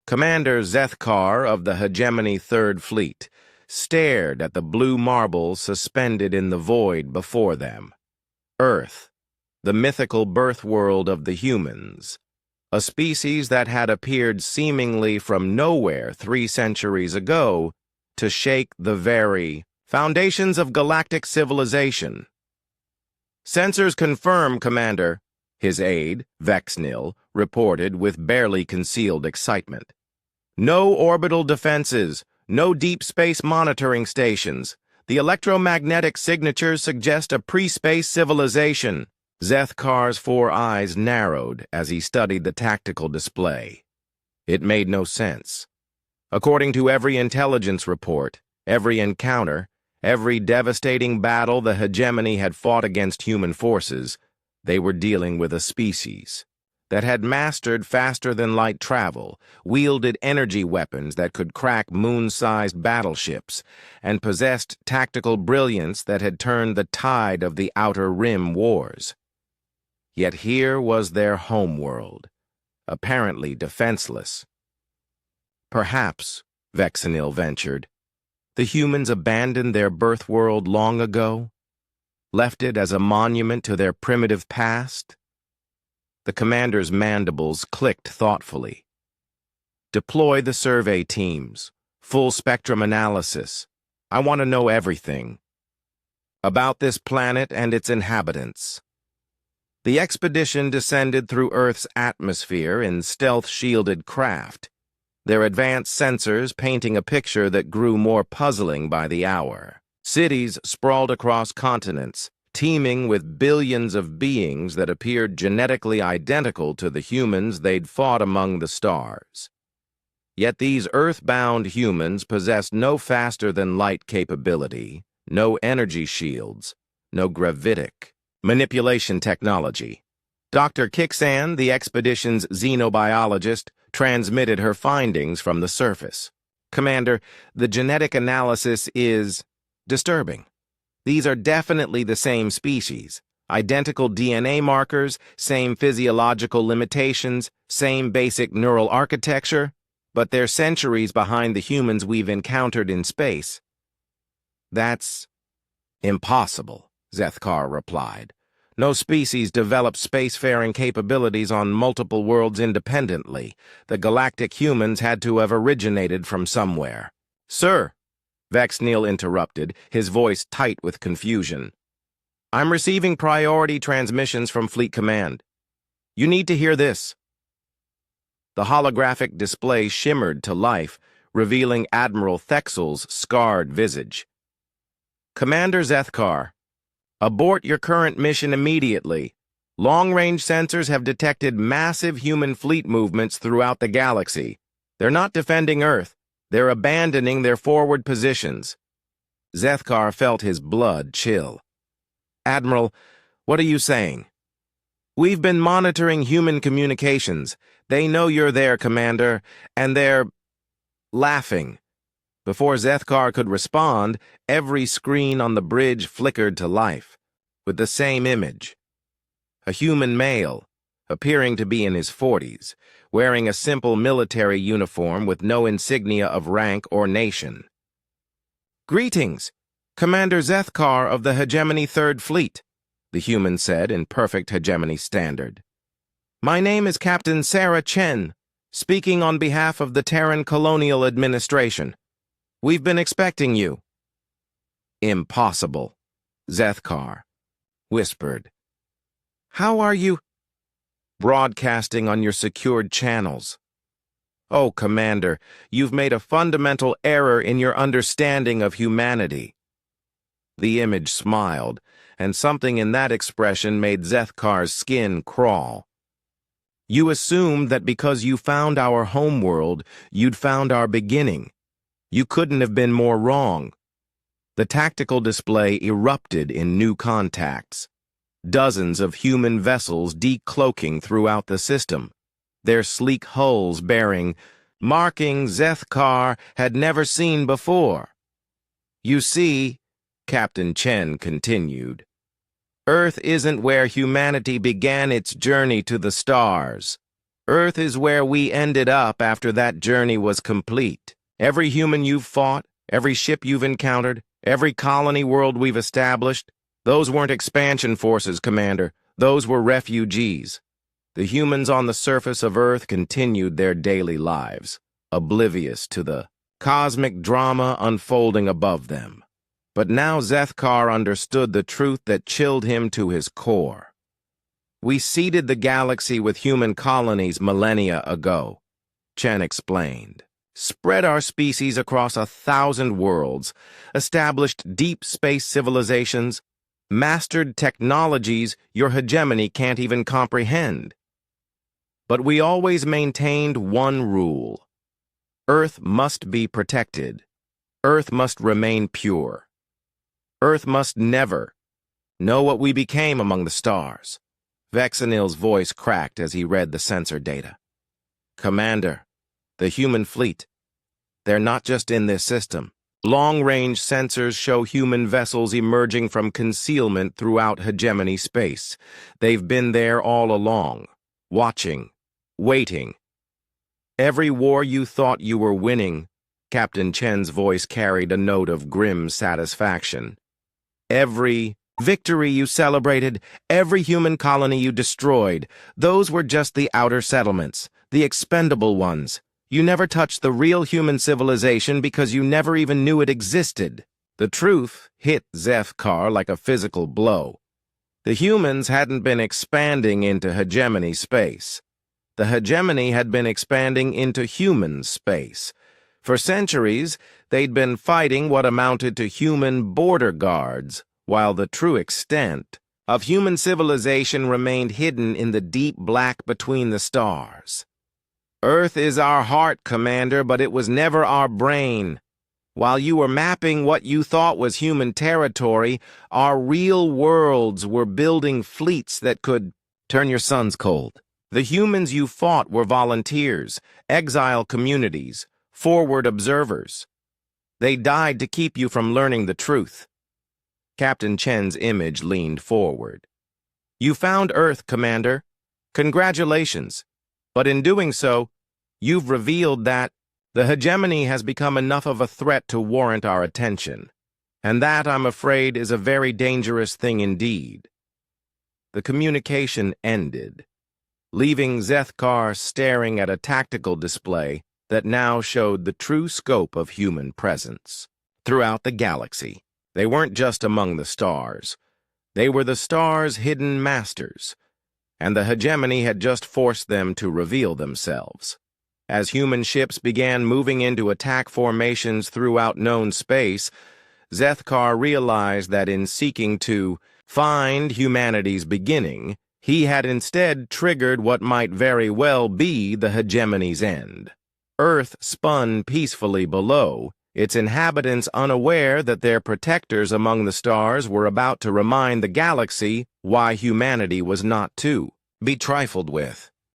Commander Zethkar of the Hegemony Third Fleet stared at the blue marble suspended in the void before them. Earth, the mythical birth world of the humans, a species that had appeared seemingly from nowhere 3 centuries ago to shake the very foundations of galactic civilization. "Sensors confirm, Commander," his aide, Vexnil, reported with barely concealed excitement. "No orbital defenses, no deep space monitoring stations. The electromagnetic signatures suggest a pre-space civilization." Zethkar's 4 eyes narrowed as he studied the tactical display. It made no sense. According to every intelligence report, every encounter, every devastating battle the hegemony had fought against human forces, they were dealing with a species that had mastered faster-than-light travel, wielded energy weapons that could crack moon-sized battleships, and possessed tactical brilliance that had turned the tide of the Outer Rim wars. Yet here was their homeworld, apparently defenseless. Perhaps, Vexenil ventured, the humans abandoned their birth world long ago, left it as a monument to their primitive past? The commander's mandibles clicked thoughtfully. "Deploy the survey teams, full spectrum analysis. I want to know everything about this planet and its inhabitants." The expedition descended through Earth's atmosphere in stealth-shielded craft, their advanced sensors painting a picture that grew more puzzling by the hour. Cities sprawled across continents, teeming with billions of beings that appeared genetically identical to the humans they'd fought among the stars. Yet these earthbound humans possessed no faster-than-light capability, no energy shields, no gravitic manipulation technology. Dr. Kixan, the expedition's xenobiologist, transmitted her findings from the surface. "Commander, the genetic analysis is disturbing. These are definitely the same species. Identical DNA markers, same physiological limitations, same basic neural architecture, but they're centuries behind the humans we've encountered in space." "That's impossible," Zethkar replied. "No species develops spacefaring capabilities on multiple worlds independently. The galactic humans had to have originated from somewhere." "Sir," Vexnil interrupted, his voice tight with confusion, "I'm receiving priority transmissions from Fleet Command. You need to hear this." The holographic display shimmered to life, revealing Admiral Thexel's scarred visage. "Commander Zethkar, abort your current mission immediately. Long-range sensors have detected massive human fleet movements throughout the galaxy. They're not defending Earth. They're abandoning their forward positions." Zethkar felt his blood chill. "Admiral, what are you saying?" "We've been monitoring human communications. They know you're there, Commander, and they're laughing." Before Zethkar could respond, every screen on the bridge flickered to life, with the same image. A human male, appearing to be in his 40s, wearing a simple military uniform with no insignia of rank or nation. "Greetings, Commander Zethkar of the Hegemony Third Fleet," the human said in perfect Hegemony standard. "My name is Captain Sarah Chen, speaking on behalf of the Terran Colonial Administration. We've been expecting you." "Impossible," Zethkar whispered. "How are you broadcasting on your secured channels?" "Oh, Commander, you've made a fundamental error in your understanding of humanity." The image smiled, and something in that expression made Zethkar's skin crawl. "You assumed that because you found our homeworld, you'd found our beginning. You couldn't have been more wrong." The tactical display erupted in new contacts. Dozens of human vessels decloaking throughout the system, their sleek hulls bearing markings Zethkar had never seen before. "You see," Captain Chen continued, "Earth isn't where humanity began its journey to the stars. Earth is where we ended up after that journey was complete. Every human you've fought, every ship you've encountered, every colony world we've established, those weren't expansion forces, Commander. Those were refugees. The humans on the surface of Earth continued their daily lives, oblivious to the cosmic drama unfolding above them. But now Zethkar understood the truth that chilled him to his core. We seeded the galaxy with human colonies millennia ago, Chen explained. Spread our species across 1,000 worlds, established deep space civilizations, mastered technologies your hegemony can't even comprehend. But we always maintained one rule. Earth must be protected. Earth must remain pure. Earth must never know what we became among the stars. Vexenil's voice cracked as he read the sensor data. Commander, the human fleet, they're not just in this system. Long-range sensors show human vessels emerging from concealment throughout hegemony space. They've been there all along, watching, waiting. Every war you thought you were winning, Captain Chen's voice carried a note of grim satisfaction. Every victory you celebrated, every human colony you destroyed, those were just the outer settlements, the expendable ones. You never touched the real human civilization because you never even knew it existed. The truth hit Zethkar like a physical blow. The humans hadn't been expanding into hegemony space. The hegemony had been expanding into human space. For centuries, they'd been fighting what amounted to human border guards, while the true extent of human civilization remained hidden in the deep black between the stars. Earth is our heart, Commander, but it was never our brain. While you were mapping what you thought was human territory, our real worlds were building fleets that could turn your suns cold. The humans you fought were volunteers, exile communities, forward observers. They died to keep you from learning the truth. Captain Chen's image leaned forward. You found Earth, Commander. Congratulations. But in doing so, you've revealed that the hegemony has become enough of a threat to warrant our attention. And that, I'm afraid, is a very dangerous thing indeed. The communication ended, leaving Zethkar staring at a tactical display that now showed the true scope of human presence. Throughout the galaxy, they weren't just among the stars. They were the stars' hidden masters, and the hegemony had just forced them to reveal themselves. As human ships began moving into attack formations throughout known space, Zethkar realized that in seeking to find humanity's beginning, he had instead triggered what might very well be the hegemony's end. Earth spun peacefully below, its inhabitants unaware that their protectors among the stars were about to remind the galaxy why humanity was not to be trifled with.